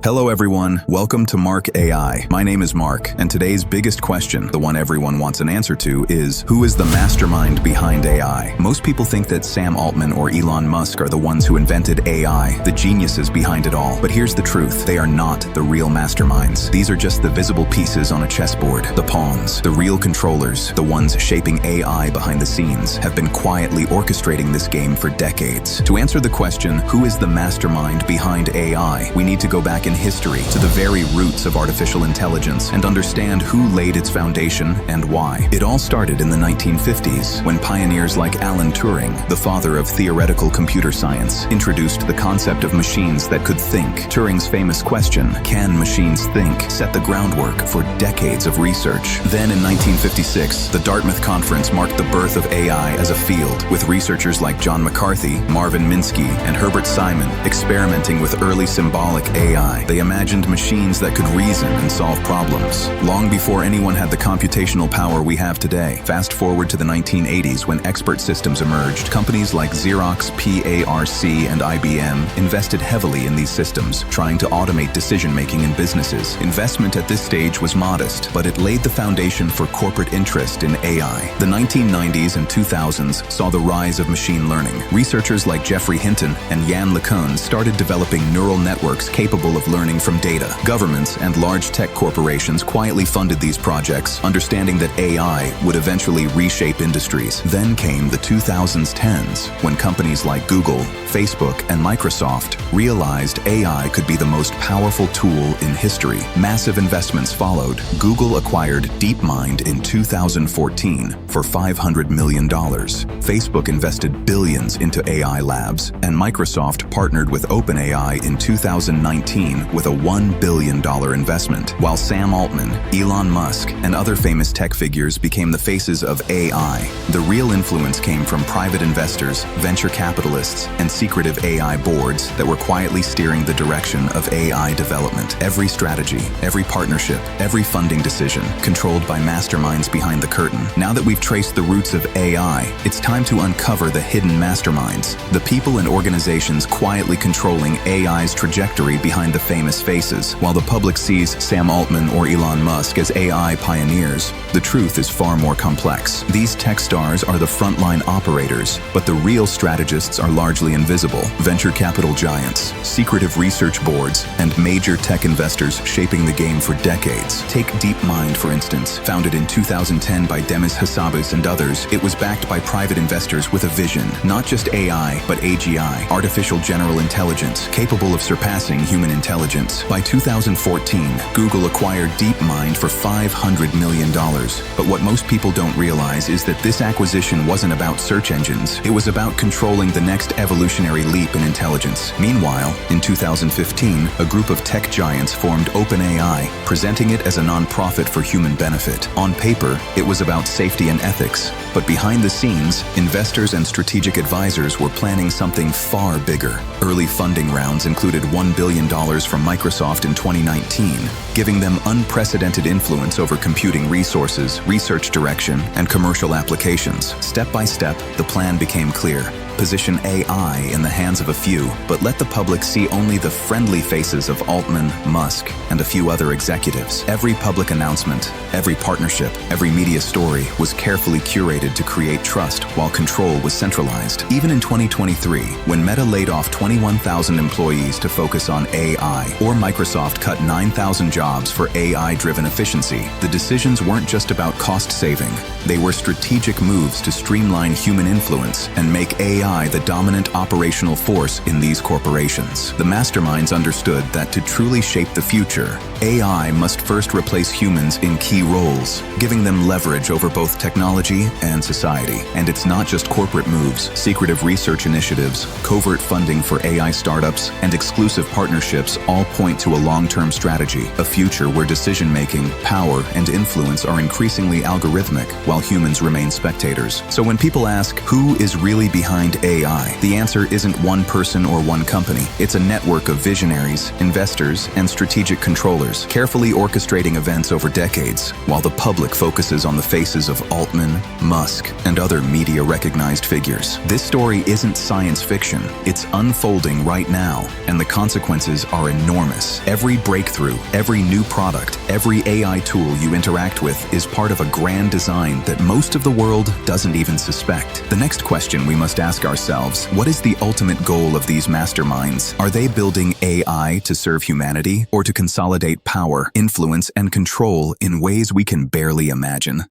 Hello everyone, welcome to Mark AI. My name is Mark, and today's biggest question, the one everyone wants an answer to, is who is the mastermind behind AI? Most people think that Sam Altman or Elon Musk are the ones who invented AI, the geniuses behind it all. But here's the truth, they are not the real masterminds. These are just the visible pieces on a chessboard, the pawns. The real controllers, the ones shaping AI behind the scenes, have been quietly orchestrating this game for decades. To answer the question, who is the mastermind behind AI, we need to go back in history to the very roots of artificial intelligence and understand who laid its foundation and why. It all started in the 1950s when pioneers like Alan Turing, the father of theoretical computer science, introduced the concept of machines that could think. Turing's famous question, "Can machines think?" set the groundwork for decades of research. Then in 1956, the Dartmouth Conference marked the birth of AI as a field, with researchers like John McCarthy, Marvin Minsky, and Herbert Simon experimenting with early symbolic AI. They imagined machines that could reason and solve problems, long before anyone had the computational power we have today. Fast forward to the 1980s when expert systems emerged. Companies like Xerox, PARC, and IBM invested heavily in these systems, trying to automate decision-making in businesses. Investment at this stage was modest, but it laid the foundation for corporate interest in AI. The 1990s and 2000s saw the rise of machine learning. Researchers like Geoffrey Hinton and Yann LeCun started developing neural networks capable of learning from data. Governments and large tech corporations quietly funded these projects, understanding that AI would eventually reshape industries. Then came the 2010s, when companies like Google, Facebook, and Microsoft realized AI could be the most powerful tool in history. Massive investments followed. Google acquired DeepMind in 2014 for $500 million. Facebook invested billions into AI labs, and Microsoft partnered with OpenAI in 2019 with a $1 billion investment. While Sam Altman, Elon Musk, and other famous tech figures became the faces of AI, the real influence came from private investors, venture capitalists, and secretive AI boards that were quietly steering the direction of AI development. Every strategy, every partnership, every funding decision, controlled by masterminds behind the curtain. Now that we've traced the roots of AI, it's time to uncover the hidden masterminds, the people and organizations quietly controlling AI's trajectory behind the famous faces. While the public sees Sam Altman or Elon Musk as AI pioneers, the truth is far more complex. These tech stars are the frontline operators, but the real strategists are largely invisible. Venture capital giants, secretive research boards, and major tech investors shaping the game for decades. Take DeepMind, for instance. Founded in 2010 by Demis Hassabis and others, it was backed by private investors with a vision. Not just AI, but AGI, artificial general intelligence, capable of surpassing human intelligence. By 2014, Google acquired DeepMind for $500 million. But what most people don't realize is that this acquisition wasn't about search engines. It was about controlling the next evolutionary leap in intelligence. Meanwhile, in 2015, a group of tech giants formed OpenAI, presenting it as a non-profit for human benefit. On paper, it was about safety and ethics. But behind the scenes, investors and strategic advisors were planning something far bigger. Early funding rounds included $1 billion from Microsoft in 2019, giving them unprecedented influence over computing resources, research direction, and commercial applications. Step by step, the plan became clear. Position AI in the hands of a few, but let the public see only the friendly faces of Altman, Musk, and a few other executives. Every public announcement, every partnership, every media story was carefully curated to create trust while control was centralized. Even in 2023, when Meta laid off 21,000 employees to focus on AI, or Microsoft cut 9,000 jobs for AI-driven efficiency, the decisions weren't just about cost saving. They were strategic moves to streamline human influence and make AI the dominant operational force in these corporations. The masterminds understood that to truly shape the future, AI must first replace humans in key roles, giving them leverage over both technology and society. And it's not just corporate moves. Secretive research initiatives, covert funding for AI startups, and exclusive partnerships all point to a long-term strategy, a future where decision-making, power, and influence are increasingly algorithmic, while humans remain spectators. So when people ask, who is really behind behind AI? The answer isn't one person or one company. It's a network of visionaries, investors, and strategic controllers, carefully orchestrating events over decades, while the public focuses on the faces of Altman, Musk, and other media-recognized figures. This story isn't science fiction. It's unfolding right now, and the consequences are enormous. Every breakthrough, every new product, every AI tool you interact with is part of a grand design that most of the world doesn't even suspect. The next question we must ask ourselves: what is the ultimate goal of these masterminds? Are they building AI to serve humanity, or to consolidate power, influence, and control in ways we can barely imagine?